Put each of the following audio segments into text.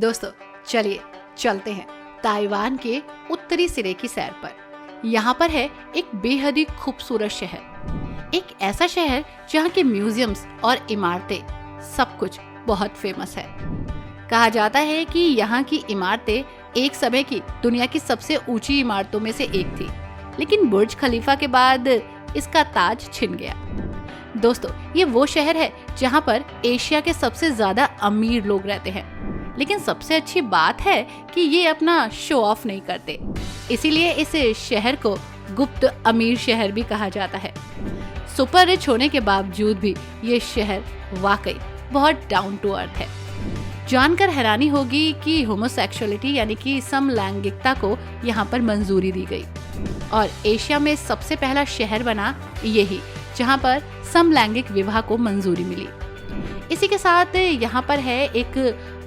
दोस्तों चलिए चलते हैं ताइवान के उत्तरी सिरे की सैर पर। यहाँ पर है एक बेहद ही खूबसूरत शहर, एक ऐसा शहर जहाँ के म्यूजियम्स और इमारतें सब कुछ बहुत फेमस है। कहा जाता है कि यहाँ की इमारतें एक समय की दुनिया की सबसे ऊंची इमारतों में से एक थी, लेकिन बुर्ज खलीफा के बाद इसका ताज छिन गया। दोस्तों ये वो शहर है जहाँ पर एशिया के सबसे ज्यादा अमीर लोग रहते हैं, लेकिन सबसे अच्छी बात है कि ये अपना शो ऑफ नहीं करते, इसीलिए इस शहर को गुप्त अमीर शहर भी कहा जाता है। सुपर रिच होने के बावजूद भी ये शहर वाकई बहुत डाउन टू अर्थ है। जानकर हैरानी होगी कि होमोसेक्सुअलिटी यानी कि समलैंगिकता को यहाँ पर मंजूरी दी गई और एशिया में सबसे पहला शहर बना यही जहाँ पर समलैंगिक विवाह को मंजूरी मिली। इसी के साथ यहाँ पर है एक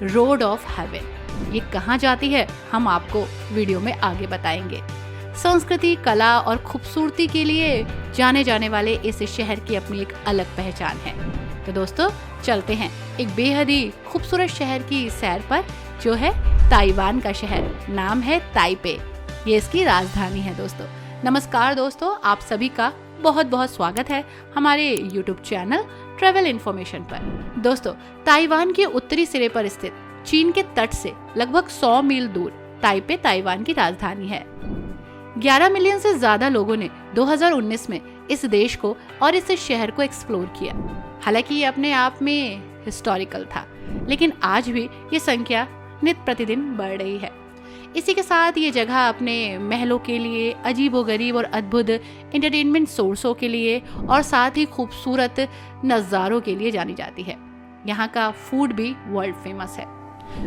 रोड ऑफ हेवन। ये कहाँ जाती है हम आपको वीडियो में आगे बताएंगे। संस्कृति, कला और खूबसूरती के लिए जाने जाने वाले इस शहर की अपनी एक अलग पहचान है। तो दोस्तों चलते हैं एक बेहद ही खूबसूरत शहर की सैर पर, जो है ताइवान का शहर। नाम है ताइपे, ये इसकी राजधानी है। दोस्तों नमस्कार दोस्तों, आप सभी का बहुत बहुत स्वागत है हमारे YouTube चैनल ट्रैवल इन्फॉर्मेशन पर। दोस्तों ताइवान के उत्तरी सिरे पर स्थित चीन के तट से लगभग 100 मील दूर ताइपे ताइवान की राजधानी है। 11 मिलियन से ज्यादा लोगों ने 2019 में इस देश को और इस शहर को एक्सप्लोर किया। हालांकि ये अपने आप में हिस्टोरिकल था, लेकिन आज भी ये संख्या नित्य प्रतिदिन बढ़ रही है। इसी के साथ ये जगह अपने महलों के लिए, अजीबोगरीब और अद्भुत एंटरटेनमेंट सोर्सों के लिए और साथ ही खूबसूरत नज़ारों के लिए जानी जाती है। यहाँ का फूड भी वर्ल्ड फेमस है।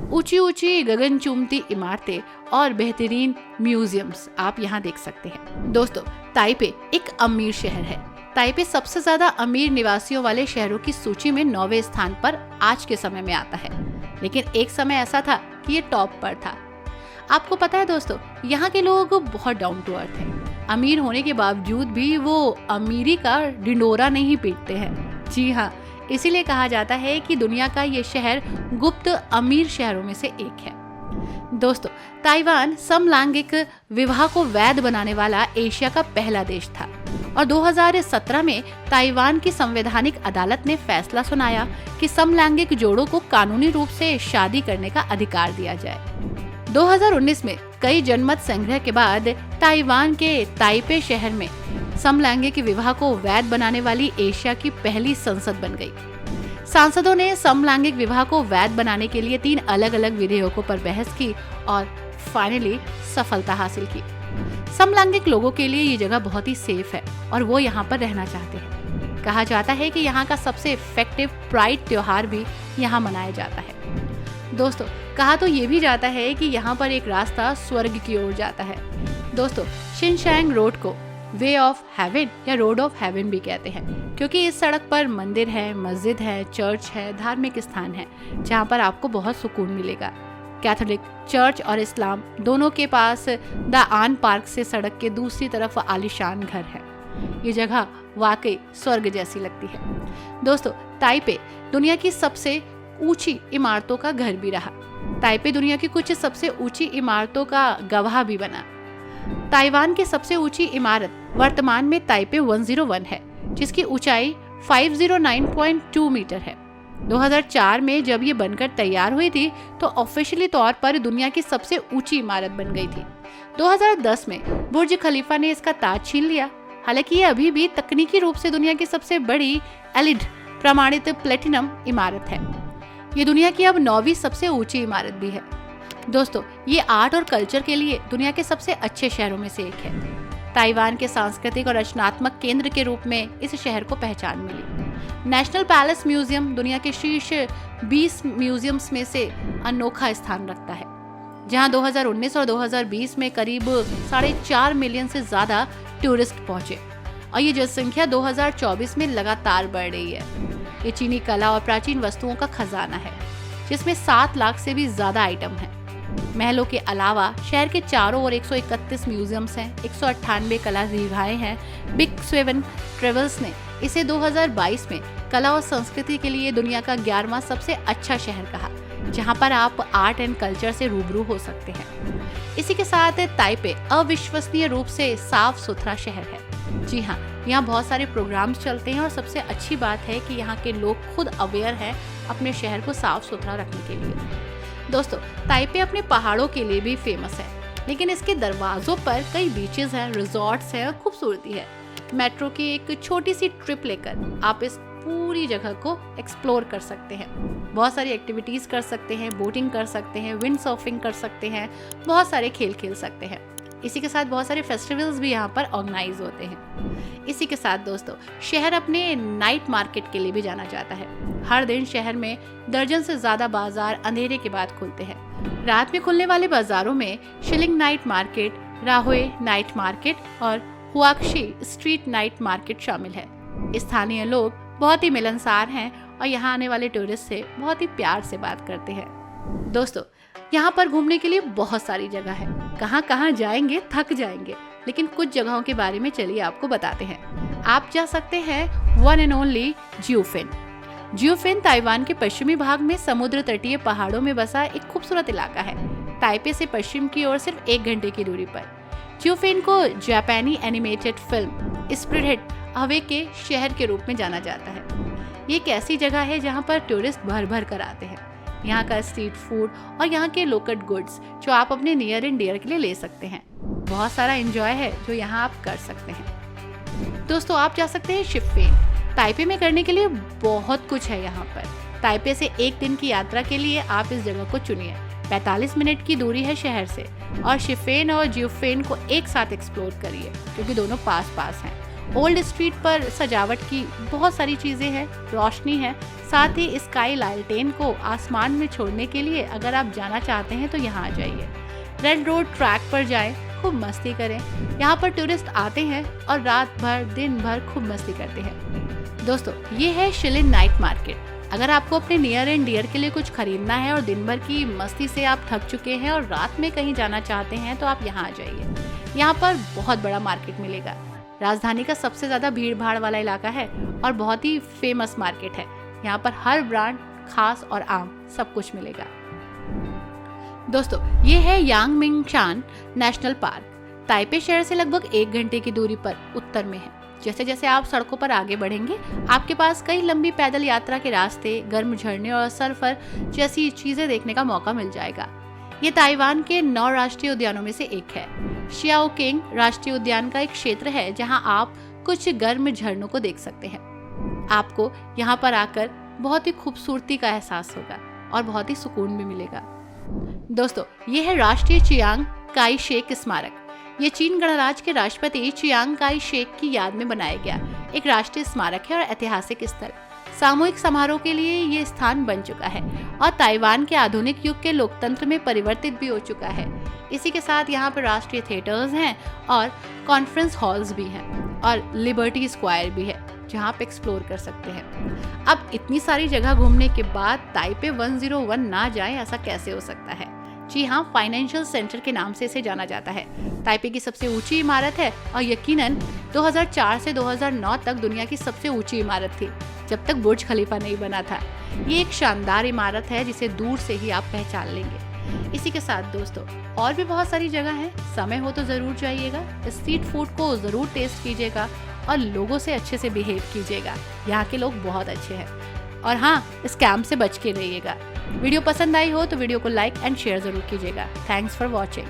ऊंची ऊंची गगन चूमती इमारतें और बेहतरीन म्यूजियम्स आप यहाँ देख सकते हैं। दोस्तों ताइपे एक अमीर शहर है। ताइपे सबसे ज्यादा अमीर निवासियों वाले शहरों की सूची में 9वें स्थान पर आज के समय में आता है, लेकिन एक समय ऐसा था कि ये टॉप पर था। आपको पता है दोस्तों, यहाँ के लोग बहुत डाउन टू अर्थ हैं। अमीर होने के बावजूद भी वो अमीरी का ढिंढोरा नहीं पीटते हैं। जी हाँ, इसीलिए कहा जाता है कि दुनिया का ये शहर गुप्त अमीर शहरों में से एक है। दोस्तों ताइवान समलैंगिक विवाह को वैध बनाने वाला एशिया का पहला देश था और 2017 में ताइवान की संवैधानिक अदालत ने फैसला सुनाया कि समलैंगिक जोड़ों को कानूनी रूप से शादी करने का अधिकार दिया जाए। 2019 में कई जनमत संग्रह के बाद ताइवान के ताइपे शहर में समलैंगिक विवाह को वैध बनाने वाली एशिया की पहली संसद बन गई। सांसदों ने समलैंगिक विवाह को वैध बनाने के लिए 3 अलग अलग विधेयकों पर बहस की और फाइनली सफलता हासिल की। समलैंगिक लोगों के लिए ये जगह बहुत ही सेफ है और वो यहाँ पर रहना चाहते हैं। कहा जाता है कि यहाँ का सबसे इफेक्टिव प्राइड त्योहार भी यहाँ मनाया जाता है। दोस्तों कहा तो ये भी जाता है कि यहाँ पर एक रास्ता स्वर्ग की ओर जाता है। दोस्तों शिनशैंग रोड को वे ऑफ हेवन या रोड ऑफ हेवन भी कहते हैं, क्योंकि इस सड़क पर मंदिर है, मस्जिद है, चर्च है, धार्मिक स्थान है जहाँ पर आपको बहुत सुकून मिलेगा। कैथोलिक चर्च और इस्लाम दोनों के पास द आन पार्क से सड़क के दूसरी तरफ आलीशान घर है। ये जगह वाकई स्वर्ग जैसी लगती है। दोस्तों ताइपे दुनिया की सबसे ऊंची इमारतों का घर भी रहा। ताइपे दुनिया की कुछ सबसे ऊंची इमारतों का गवाह भी बना। ताइवान की सबसे ऊंची इमारत वर्तमान में ताइपे 101 है, जिसकी ऊंचाई 509.2 मीटर है। 2004 में जब ये बनकर तैयार हुई थी तो ऑफिशियली तौर पर दुनिया की सबसे ऊंची इमारत बन गई थी। 2010 में बुर्ज खलीफा ने इसका ताज छीन लिया। हालांकि ये अभी भी तकनीकी रूप से दुनिया की सबसे बड़ी एलिड प्रमाणित प्लेटिनम इमारत है। ये दुनिया की अब 9वीं सबसे ऊंची इमारत भी है। दोस्तों ये आर्ट और कल्चर के लिए दुनिया के सबसे अच्छे शहरों में से एक है। ताइवान के सांस्कृतिक और रचनात्मक केंद्र के रूप में इस शहर को पहचान मिली। नेशनल पैलेस म्यूजियम दुनिया के शीर्ष 20 म्यूजियम्स में से अनोखा स्थान रखता है, जहां 2019 और 2020 में करीब 4.5 मिलियन से ज्यादा टूरिस्ट पहुंचे और ये जनसंख्या 2024 में लगातार बढ़ रही है। ये चीनी कला और प्राचीन वस्तुओं का खजाना है, जिसमें 7 लाख से भी ज्यादा आइटम हैं। महलों के अलावा शहर के चारों ओर 131 म्यूजियम्स हैं, 198 कला रिहाएं हैं। बिग 7 ट्रेवल्स ने इसे 2022 में कला और संस्कृति के लिए दुनिया का 11वां सबसे अच्छा शहर कहा, जहां पर आप आर्ट एंड कल्चर से रूबरू हो सकते हैं। इसी के साथ ताइपे अविश्वसनीय रूप से साफ सुथरा शहर है। जी हाँ, यहाँ बहुत सारे प्रोग्राम्स चलते हैं और सबसे अच्छी बात है कि यहाँ के लोग खुद अवेयर हैं अपने शहर को साफ सुथरा रखने के लिए। दोस्तों, ताइपे अपने पहाड़ों के लिए भी फेमस है, लेकिन इसके दरवाजों पर कई बीचेस हैं, रिजॉर्ट्स हैं और खूबसूरती है। मेट्रो की एक छोटी सी ट्रिप लेकर आप इस पूरी जगह को एक्सप्लोर कर सकते हैं। बहुत सारी एक्टिविटीज कर सकते हैं, बोटिंग कर सकते हैं, विंड सर्फिंग कर सकते हैं, बहुत सारे खेल खेल सकते हैं। इसी के साथ बहुत सारे फेस्टिवल्स भी यहाँ पर ऑर्गेनाइज होते हैं। इसी के साथ दोस्तों, शहर अपने नाइट मार्केट के लिए भी जाना जाता है। हर दिन शहर में दर्जन से ज्यादा बाजार अंधेरे के बाद खुलते हैं। रात में खुलने वाले बाजारों में Shilin night market, Raohe night market और हुआक्शी स्ट्रीट नाइट मार्केट शामिल है। स्थानीय लोग बहुत ही मिलनसार हैं और यहाँ आने वाले टूरिस्ट से बहुत ही प्यार से बात करते हैं। दोस्तों, यहाँ पर घूमने के लिए बहुत सारी जगह है। कहाँ कहाँ जाएंगे, थक जाएंगे, लेकिन कुछ जगहों के बारे में चलिए आपको बताते हैं। आप जा सकते हैं वन एंड ओनली जियोफेन। जियोफेन ताइवान के पश्चिमी भाग में समुद्र तटीय पहाड़ों में बसा एक खूबसूरत इलाका है। ताइपे से पश्चिम की ओर सिर्फ 1 घंटे की दूरी पर। जियोफेन को जापानी एनिमेटेड फिल्म स्पिरिट अवे के शहर के रूप में जाना जाता है। ये एक ऐसी जगह है जहाँ पर टूरिस्ट भर भर कर आते हैं। यहाँ का स्ट्रीट फूड और यहाँ के लोकल गुड्स जो आप अपने नियर एंड डियर के लिए ले सकते हैं। बहुत सारा एंजॉय है जो यहाँ आप कर सकते हैं। दोस्तों, आप जा सकते हैं शिफेन। ताइपे में करने के लिए बहुत कुछ है यहाँ पर। ताइपे से 1 दिन की यात्रा के लिए आप इस जगह को चुनिए। 45 मिनट की दूरी है शहर से और शिफेन और जियोफेन को एक साथ एक्सप्लोर करिए क्योंकि दोनों पास पास हैं। ओल्ड स्ट्रीट पर सजावट की बहुत सारी चीजें हैं, रोशनी है, साथ ही स्काई लालटेन को आसमान में छोड़ने के लिए अगर आप जाना चाहते हैं तो यहाँ आ जाइए। रेड रोड ट्रैक पर जाएं, खूब मस्ती करें। यहाँ पर टूरिस्ट आते हैं और रात भर दिन भर खूब मस्ती करते हैं। दोस्तों, ये है शिलिन नाइट मार्केट। अगर आपको अपने नियर एंड डियर के लिए कुछ खरीदना है और दिन भर की मस्ती से आप थक चुके हैं और रात में कहीं जाना चाहते हैं तो आप यहाँ आ जाइए। यहाँ पर बहुत बड़ा मार्केट मिलेगा। राजधानी का सबसे ज्यादा भीड़ भाड़ वाला इलाका है और बहुत ही फेमस मार्केट है। यहाँ पर हर ब्रांड, खास और आम सब कुछ मिलेगा। दोस्तों, ये है यांगमिंगशान नेशनल पार्क। ताइपे शहर से लगभग 1 घंटे की दूरी पर उत्तर में है। जैसे जैसे आप सड़कों पर आगे बढ़ेंगे, आपके पास कई लंबी पैदल यात्रा के रास्ते, गर्म झरने और सरफर जैसी चीजें देखने का मौका मिल जाएगा। ये ताइवान के 9 राष्ट्रीय उद्यानों में से एक है। शियाओकिंग राष्ट्रीय उद्यान का एक क्षेत्र है जहां आप कुछ गर्म झरनों को देख सकते हैं। आपको यहाँ पर आकर बहुत ही खूबसूरती का एहसास होगा और बहुत ही सुकून भी मिलेगा। दोस्तों, ये है राष्ट्रीय चियांग काई शेक स्मारक। ये चीन गणराज्य के राष्ट्रपति चियांग काई शेक की याद में बनाया गया एक राष्ट्रीय स्मारक है और ऐतिहासिक स्थल। सामूहिक समारोह के लिए ये स्थान बन चुका है और ताइवान के आधुनिक युग के लोकतंत्र में परिवर्तित भी हो चुका है। इसी के साथ यहाँ पर राष्ट्रीय थिएटर्स हैं और कॉन्फ्रेंस हॉल्स भी हैं और लिबर्टी स्क्वायर भी है जहाँ आप एक्सप्लोर कर सकते हैं। अब इतनी सारी जगह घूमने के बाद ताइपे 101 ना जाएं, ऐसा कैसे हो सकता है? जी हाँ, फाइनेंशियल सेंटर के नाम से इसे जाना जाता है। ताइपे की सबसे ऊंची इमारत है और यकीनन 2004 से 2009 तक दुनिया की सबसे ऊंची इमारत थी, जब तक बुर्ज खलीफा नहीं बना था। ये एक शानदार इमारत है जिसे दूर से ही आप पहचान लेंगे। इसी के साथ दोस्तों, और भी बहुत सारी जगह है। समय हो तो जरूर जाइएगा, स्ट्रीट फूड को जरूर टेस्ट कीजिएगा और लोगों से अच्छे से बिहेव कीजिएगा। यहाँ के लोग बहुत अच्छे हैं। और हाँ, स्कैम से बच के रहिएगा। वीडियो पसंद आई हो तो वीडियो को लाइक एंड शेयर जरूर कीजिएगा। Thanks for watching.